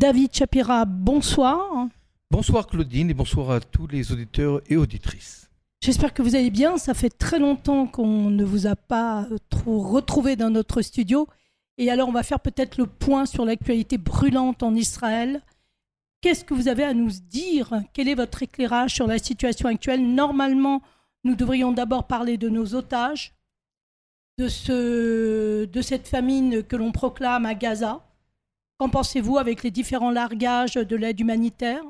David Shapira, bonsoir. Bonsoir Claudine et bonsoir à tous les auditeurs et auditrices. J'espère que vous allez bien. Ça fait très longtemps qu'on ne vous a pas trop retrouvé dans notre studio. Et alors, on va faire peut-être le point sur l'actualité brûlante en Israël. Qu'est-ce que vous avez à nous dire? Quel est votre éclairage sur la situation actuelle? Normalement, nous devrions d'abord parler de nos otages, de cette famine que l'on proclame à Gaza. Qu'en pensez-vous avec les différents largages de l'aide humanitaire?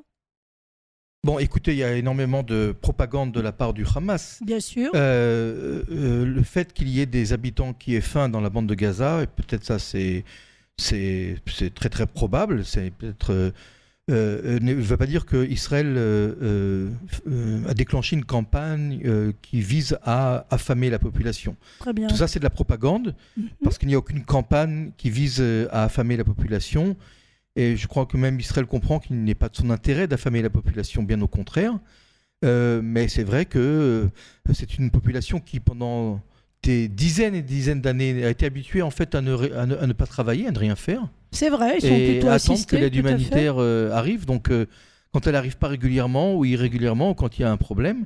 Bon, écoutez, il y a énormément de propagande de la part du Hamas. Bien sûr. Le fait qu'il y ait des habitants qui aient faim dans la bande de Gaza, et peut-être ça c'est très très probable, c'est peut-être... ne veut pas dire qu'Israël a déclenché une campagne qui vise à affamer la population. Très bien. Tout ça, c'est de la propagande, parce qu'il n'y a aucune campagne qui vise à affamer la population. Et je crois que même Israël comprend qu'il n'est pas de son intérêt d'affamer la population, bien au contraire. Mais c'est vrai que c'est une population qui, pendant des dizaines et des dizaines d'années, a été habituée en fait à ne pas travailler, à ne rien faire. C'est vrai, ils sont plutôt assistés. Attendre que l'aide humanitaire arrive. Donc, quand elle n'arrive pas régulièrement ou irrégulièrement, ou quand il y a un problème,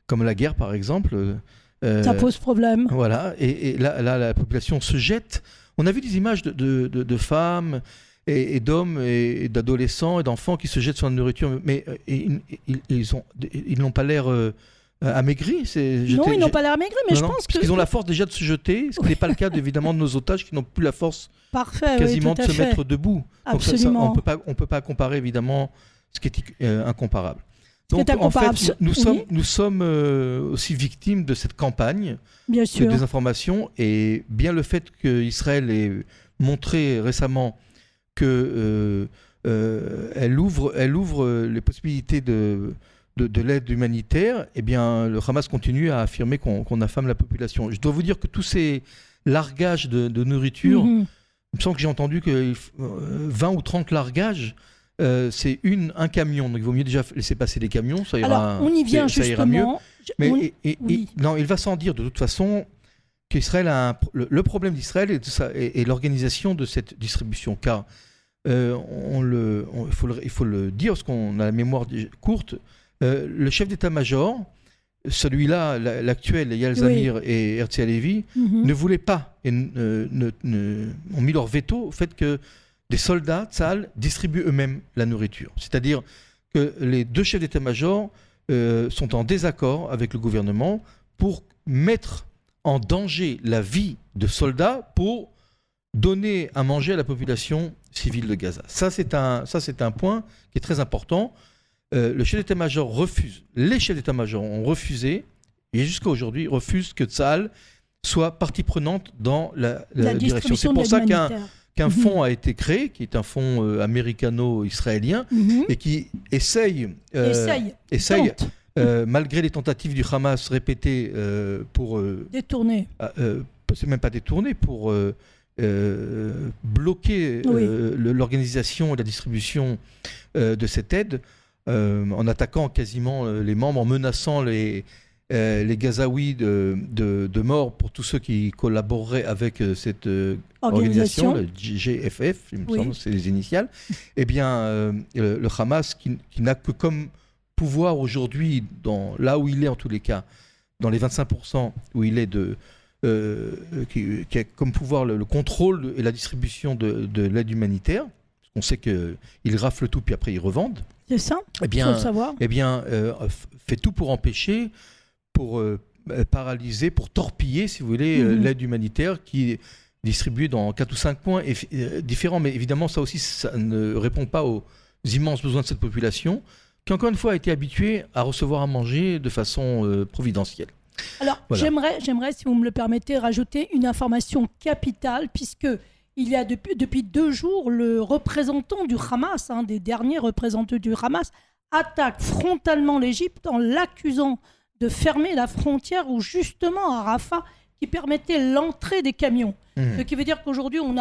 comme la guerre par exemple... ça pose problème. Voilà, et là, la population se jette. On a vu des images de femmes et d'hommes et d'adolescents et d'enfants qui se jettent sur la nourriture, mais ils n'ont pas l'air... amaigris, non, ils n'ont pas l'air amaigris, mais je pense parce qu'ils ont la force déjà de se jeter, ce qui n'est pas le cas évidemment de nos otages qui n'ont plus la force quasiment de se mettre debout. Absolument. Donc on peut pas comparer évidemment ce qui est incomparable. Donc en fait, nous sommes aussi victimes de cette campagne de désinformation, et bien le fait qu'Israël ait montré récemment que elle ouvre les possibilités de l'aide humanitaire, eh bien, le Hamas continue à affirmer qu'on affame la population. Je dois vous dire que tous ces largages de nourriture, il me semble que j'ai entendu que 20 ou 30 largages, c'est un camion. Donc il vaut mieux déjà laisser passer les camions, ça ira, alors, on y vient ça ira mieux. Mais non, il va sans dire de toute façon qu'Israël le problème d'Israël est l'organisation de cette distribution, car il faut le dire parce qu'on a la mémoire courte. Le chef d'état-major, celui-là, l'actuel, Eyal Zamir et Herzi Halevi, ne voulaient pas et ont mis leur veto au fait que des soldats, Tzahal, distribuent eux-mêmes la nourriture. C'est-à-dire que les deux chefs d'état-major sont en désaccord avec le gouvernement pour mettre en danger la vie de soldats pour donner à manger à la population civile de Gaza. Ça, c'est un point qui est très important. Le chef d'état-major refuse. Les chefs d'état-major ont refusé, et jusqu'à aujourd'hui, refusent que Tzahal soit partie prenante dans la direction. C'est pour ça qu'un fonds a été créé, qui est un fonds américano-israélien, et qui essaye malgré les tentatives du Hamas répétées pour... détourner. C'est même pas détourner, pour bloquer l'organisation et la distribution de cette aide, en attaquant quasiment les membres, en menaçant les Gazaouis de mort pour tous ceux qui collaboreraient avec cette organisation, le GFF, il me semble, c'est les initiales. Eh bien, le Hamas, qui n'a que comme pouvoir aujourd'hui, là où il est en tous les cas, dans les 25% où il est qui a comme pouvoir le contrôle et la distribution de l'aide humanitaire. On sait qu'ils raflent tout, puis après ils revendent. C'est ça, il faut le savoir. Eh bien, fait tout pour empêcher, pour paralyser, pour torpiller, si vous voulez, l'aide humanitaire qui est distribuée dans 4 ou 5 points différents. Mais évidemment, ça aussi, ça ne répond pas aux immenses besoins de cette population, qui encore une fois a été habituée à recevoir à manger de façon providentielle. Alors, voilà. J'aimerais, si vous me le permettez, rajouter une information capitale, puisque il y a depuis 2 jours, le représentant du Hamas, un des derniers représentants du Hamas, attaque frontalement l'Égypte en l'accusant de fermer la frontière où justement à Rafah, qui permettait l'entrée des camions. Ce qui veut dire qu'aujourd'hui, on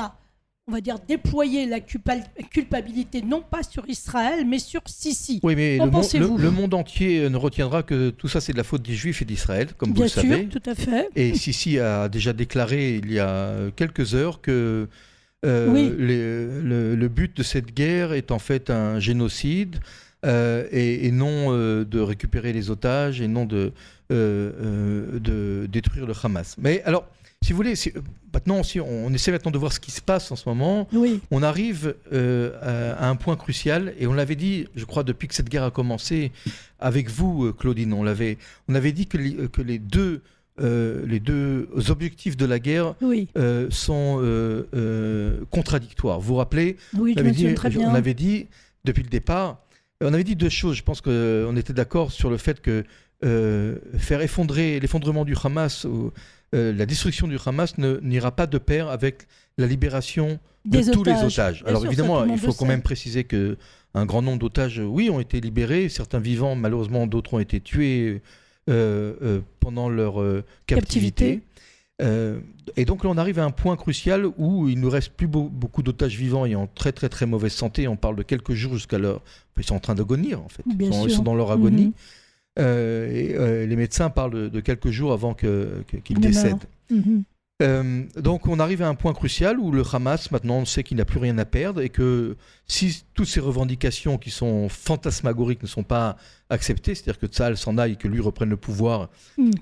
va dire, déployé la culpabilité non pas sur Israël, mais sur Sisi. Oui, mais le monde entier ne retiendra que tout ça, c'est de la faute des Juifs et d'Israël, comme vous le savez. Bien sûr, tout à fait. Et Sisi a déjà déclaré il y a quelques heures que Oui. Le but de cette guerre est en fait un génocide et non de récupérer les otages et non de détruire le Hamas. Mais alors, si vous voulez, maintenant, si on essaie maintenant de voir ce qui se passe en ce moment, Oui. on arrive à un point crucial, et on l'avait dit, je crois, depuis que cette guerre a commencé, avec vous, Claudine, on avait dit que les deux objectifs de la guerre Oui. sont contradictoires. Vous vous rappelez, Oui, je me souviens très bien. on avait dit, depuis le départ, on avait dit deux choses. Je pense qu'on était d'accord sur le fait que faire l'effondrement du Hamas, la destruction du Hamas n'ira pas de pair avec la libération de tous les otages. Alors évidemment, il faut quand même préciser qu'un grand nombre d'otages, oui, ont été libérés, certains vivants, malheureusement, d'autres ont été tués pendant leur captivité. Et donc là, on arrive à un point crucial où il ne nous reste plus beaucoup d'otages vivants et en très très très mauvaise santé. On parle de quelques jours jusqu'à leur... Ils sont en train d'agonir, en fait. Ils sont dans leur agonie. Les médecins parlent de quelques jours avant qu'ils décèdent. Donc on arrive à un point crucial où le Hamas, maintenant, on sait qu'il n'a plus rien à perdre et que si toutes ces revendications qui sont fantasmagoriques ne sont pas acceptées, c'est-à-dire que Tsahal s'en aille et que lui reprenne le pouvoir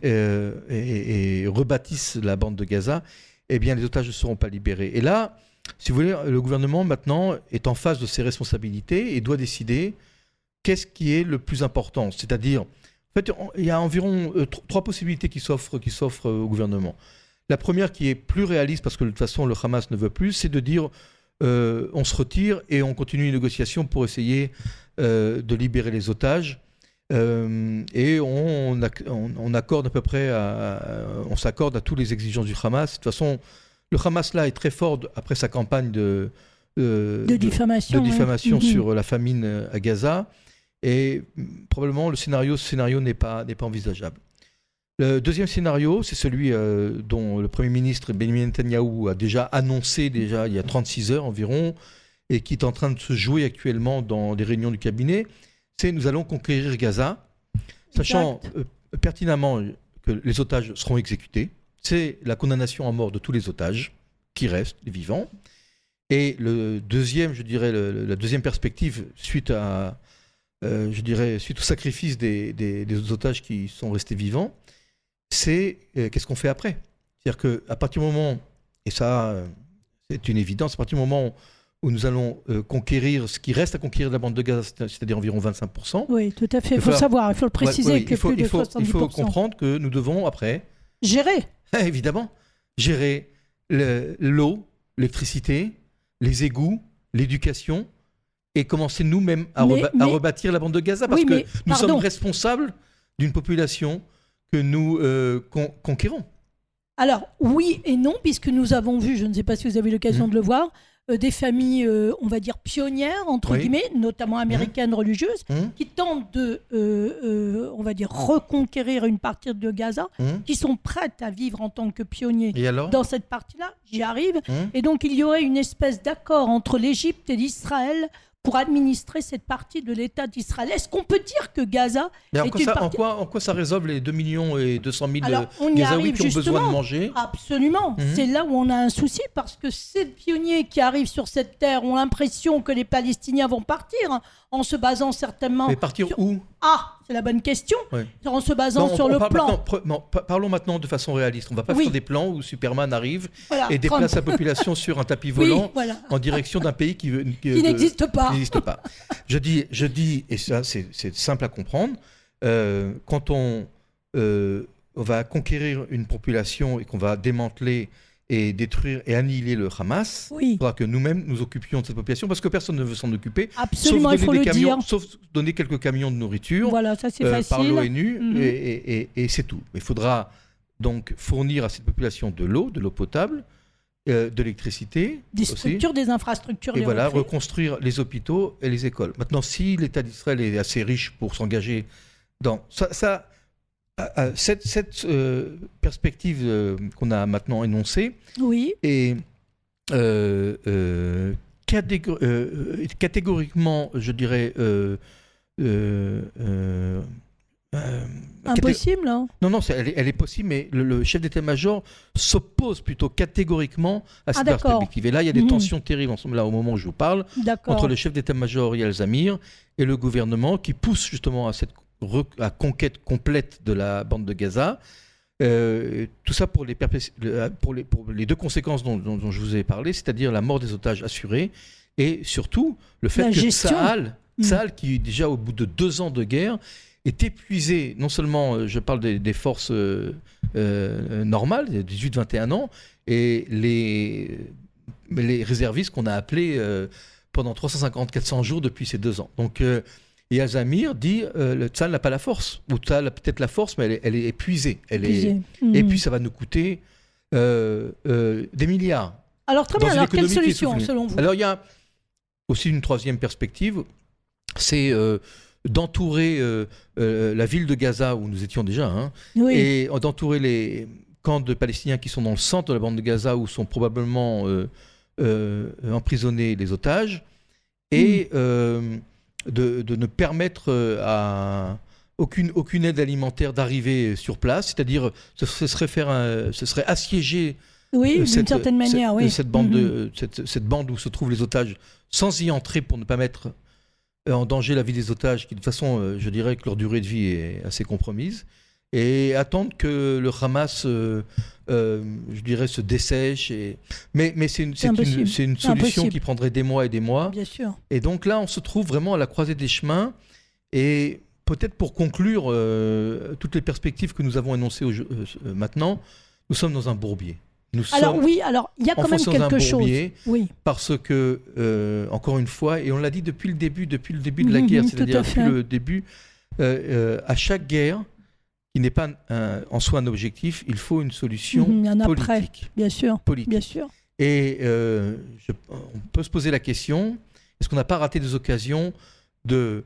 et rebâtisse la bande de Gaza, eh bien les otages ne seront pas libérés. Et là, si vous voulez, le gouvernement maintenant est en face de ses responsabilités et doit décider qu'est-ce qui est le plus important. C'est-à-dire, en fait, il y a environ trois possibilités qui s'offrent au gouvernement. La première, qui est plus réaliste, parce que de toute façon le Hamas ne veut plus, c'est de dire on se retire et on continue les négociations pour essayer de libérer les otages. Et on accorde à peu près, on s'accorde à toutes les exigences du Hamas. De toute façon, le Hamas là est très fort après sa campagne de diffamation sur la famine à Gaza. Et probablement ce scénario n'est pas envisageable. Le deuxième scénario, c'est celui dont le Premier ministre Benjamin Netanyahou a déjà annoncé il y a 36 heures environ, et qui est en train de se jouer actuellement dans les réunions du cabinet, c'est nous allons conquérir Gaza, sachant pertinemment que les otages seront exécutés. C'est la condamnation à mort de tous les otages qui restent, les vivants. Et la deuxième perspective, suite au sacrifice des otages qui sont restés vivants, c'est qu'est-ce qu'on fait après. C'est-à-dire qu'à partir du moment, et ça c'est une évidence, à partir du moment où nous allons conquérir ce qui reste à conquérir de la bande de Gaza, c'est-à-dire environ 25%. Oui, tout à fait, il faut savoir, il faut le préciser que plus de 70%. Il faut comprendre que nous devons après... Gérer. Évidemment, gérer l'eau, l'électricité, les égouts, l'éducation, et commencer nous-mêmes à rebâtir la bande de Gaza, parce que nous sommes responsables d'une population que nous conquérons. Alors, oui et non, puisque nous avons vu, je ne sais pas si vous avez eu l'occasion de le voir, des familles, on va dire, pionnières, entre guillemets, notamment américaines religieuses, qui tentent de, on va dire, reconquérir une partie de Gaza, qui sont prêtes à vivre en tant que pionniers dans cette partie-là. J'y arrive. Et donc, il y aurait une espèce d'accord entre l'Égypte et l'Israël pour administrer cette partie de l'État d'Israël. Est-ce qu'on peut dire que Gaza est une partie... En quoi ça résolve les 2,2 millions de Gazaouis qui ont besoin de manger ? Absolument. C'est là où on a un souci, parce que ces pionniers qui arrivent sur cette terre ont l'impression que les Palestiniens vont partir, en se basant certainement... Mais partir où ? Ah, c'est la bonne question. En se basant sur le plan. Parlons maintenant de façon réaliste. On ne va pas faire des plans où Superman arrive et déplace la population sur un tapis volant en direction d'un pays qui n'existe pas. Je dis, et ça c'est simple à comprendre, quand on va conquérir une population et qu'on va démanteler et détruire et annihiler le Hamas, il faudra que nous-mêmes nous occupions de cette population, parce que personne ne veut s'en occuper. Absolument, il faut le dire. Sauf donner quelques camions de nourriture ça, c'est facile. par l'ONU, et c'est tout. Il faudra donc fournir à cette population de l'eau potable, de l'électricité, des structures, des infrastructures. Et reconstruire les hôpitaux et les écoles. Maintenant, si l'État d'Israël est assez riche pour s'engager dans cette perspective qu'on a maintenant énoncée est catégoriquement, je dirais, Impossible, hein. Non, non, elle est possible, mais le chef d'état-major s'oppose plutôt catégoriquement à cette d'accord. perspective. Et là, il y a des tensions terribles là, au moment où je vous parle, D'accord. entre le chef d'état-major Yal Zamir et le gouvernement qui pousse justement à cette conquête complète de la bande de Gaza. Tout ça pour les deux conséquences dont je vous ai parlé, c'est-à-dire la mort des otages assurés et surtout le fait La que gestion. Tsahal, qui déjà au bout de 2 ans de guerre, est épuisé, non seulement je parle des forces normales, 18-21 ans, et les réservistes qu'on a appelés pendant 350-400 jours depuis ces 2 ans. Donc, et Zamir dit le Tsahal n'a pas la force, ou Tsahal a peut-être la force, mais elle est épuisée. Et puis ça va nous coûter des milliards. Alors très bien, alors quelle solution selon vous? Alors il y a aussi une troisième perspective, c'est d'entourer la ville de Gaza, où nous étions déjà, hein, Oui. et d'entourer les camps de Palestiniens qui sont dans le centre de la bande de Gaza, où sont probablement emprisonnés les otages, et de ne permettre à aucune aide alimentaire d'arriver sur place, c'est-à-dire ce serait assiéger Oui, d'une certaine manière, oui. cette bande où se trouvent les otages, sans y entrer pour ne pas mettre en danger la vie des otages, qui de toute façon, je dirais que leur durée de vie est assez compromise, et attendre que le Hamas, je dirais, se dessèche. Mais c'est une solution qui prendrait des mois et des mois. Bien sûr. Et donc là, on se trouve vraiment à la croisée des chemins. Et peut-être pour conclure toutes les perspectives que nous avons énoncées maintenant, nous sommes dans un bourbier. Alors il y a quand même quelque chose. Oui. Parce que, encore une fois, et on l'a dit depuis le début de la guerre, c'est-à-dire depuis le début, à chaque guerre, qui n'est pas en soi un objectif, il faut une solution politique. Bien sûr. Politique. Bien sûr. Et on peut se poser la question, est-ce qu'on n'a pas raté des occasions de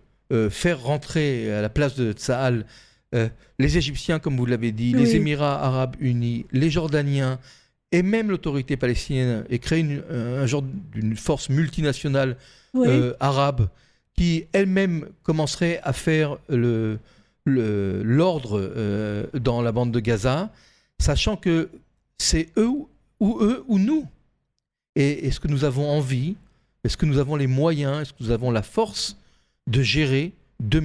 faire rentrer à la place de Tsahal les Égyptiens, comme vous l'avez dit, les Émirats arabes unis, les Jordaniens, et même l'autorité palestinienne, et créer un genre d'une force multinationale arabe qui elle-même commencerait à faire l'ordre dans la bande de Gaza, sachant que c'est eux ou nous. Et est-ce que nous avons envie, est-ce que nous avons les moyens, est-ce que nous avons la force de gérer 2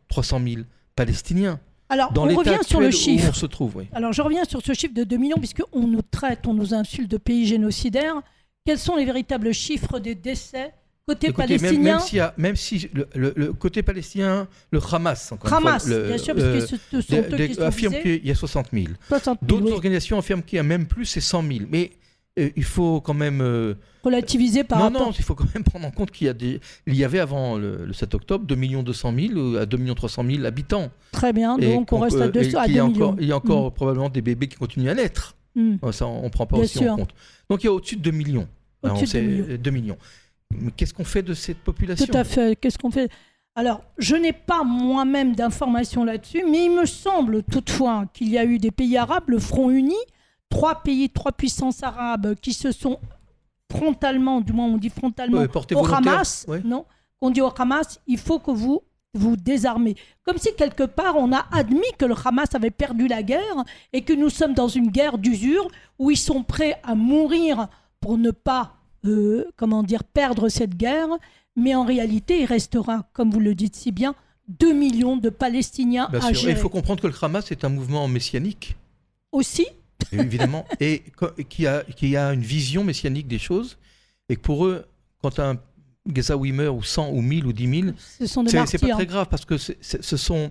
300 000 Palestiniens? Alors, on revient sur le chiffre. On se trouve, oui. Alors, je reviens sur ce chiffre de 2 millions, puisqu'on nous traite, on nous insulte de pays génocidaires. Quels sont les véritables chiffres des décès côté palestinien? Même si le côté palestinien, le Hamas, encore Hamas, une fois, bien sûr, parce que ce sont eux qui sont affirme qu'il y a 60 000. D'autres organisations affirment qu'il y a même plus, c'est 100 000. Mais il faut quand même... relativiser par rapport... Non, il faut quand même prendre en compte qu'il y avait avant le 7 octobre 2 200 000 à 2 300 000 habitants. Très bien, donc on reste à 2 millions. Il y a encore probablement des bébés qui continuent à naître. Ça, on ne prend pas aussi en compte. Donc il y a au-dessus de 2 millions. Au-dessus de 2 millions. Mais qu'est-ce qu'on fait de cette population? Tout à fait, qu'est-ce qu'on fait? Alors, je n'ai pas moi-même d'informations là-dessus, mais il me semble toutefois qu'il y a eu des pays arabes, le Front Uni, 3 puissances arabes qui se sont frontalement, du moins on dit frontalement, au Hamas, non, on dit au Hamas, il faut que vous désarmez. Comme si quelque part on a admis que le Hamas avait perdu la guerre et que nous sommes dans une guerre d'usure où ils sont prêts à mourir pour ne pas, perdre cette guerre. Mais en réalité, il restera, comme vous le dites si bien, 2 millions de Palestiniens à gérer. Il faut comprendre que le Hamas est un mouvement messianique. Aussi. Évidemment, et qui a une vision messianique des choses, et que pour eux, quand un Gazaoui meurt, ou 100, ou 1000, ou 10 000, c'est pas très grave, parce que ce sont,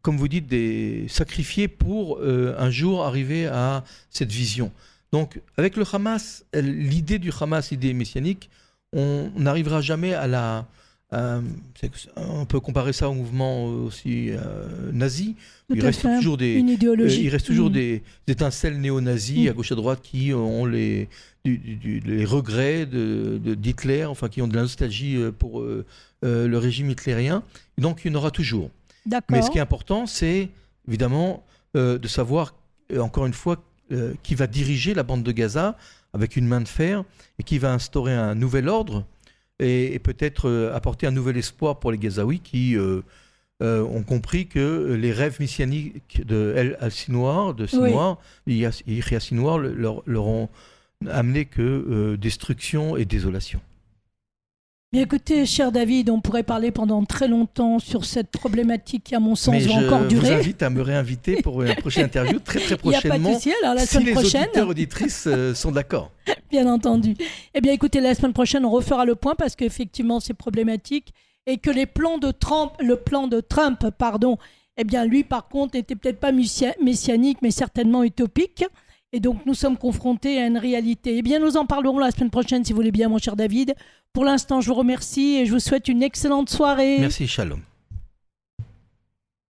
comme vous dites, des sacrifiés pour un jour arriver à cette vision. Donc, avec le Hamas, l'idée du Hamas, l'idée messianique, on n'arrivera jamais à la... on peut comparer ça au mouvement aussi nazi. Il reste toujours des étincelles néo-nazis à gauche et à droite qui ont les regrets d'Hitler, enfin qui ont de la nostalgie pour le régime hitlérien. Donc il y en aura toujours. Mais ce qui est important, c'est évidemment de savoir, encore une fois, qui va diriger la bande de Gaza avec une main de fer et qui va instaurer un nouvel ordre et peut-être apporter un nouvel espoir pour les Gazaouis qui ont compris que les rêves messianiques de El Al-Sinwar, Yahya Sinwar, leur ont amené que destruction et désolation. Bien écoutez, cher David, on pourrait parler pendant très longtemps sur cette problématique qui, à mon sens, va encore durer. Mais je vous invite à me réinviter pour une prochaine interview très prochainement. Il n'y a pas de souci, alors la semaine prochaine. Si les auditeurs auditrices sont d'accord. Bien entendu. Eh bien écoutez, la semaine prochaine, on refera le point parce qu'effectivement, c'est problématique et que le plan de Trump, eh bien lui, par contre, n'était peut-être pas messianique, mais certainement utopique. Et donc, nous sommes confrontés à une réalité. Eh bien, nous en parlerons la semaine prochaine, si vous voulez bien, mon cher David. Pour l'instant, je vous remercie et je vous souhaite une excellente soirée. Merci, shalom.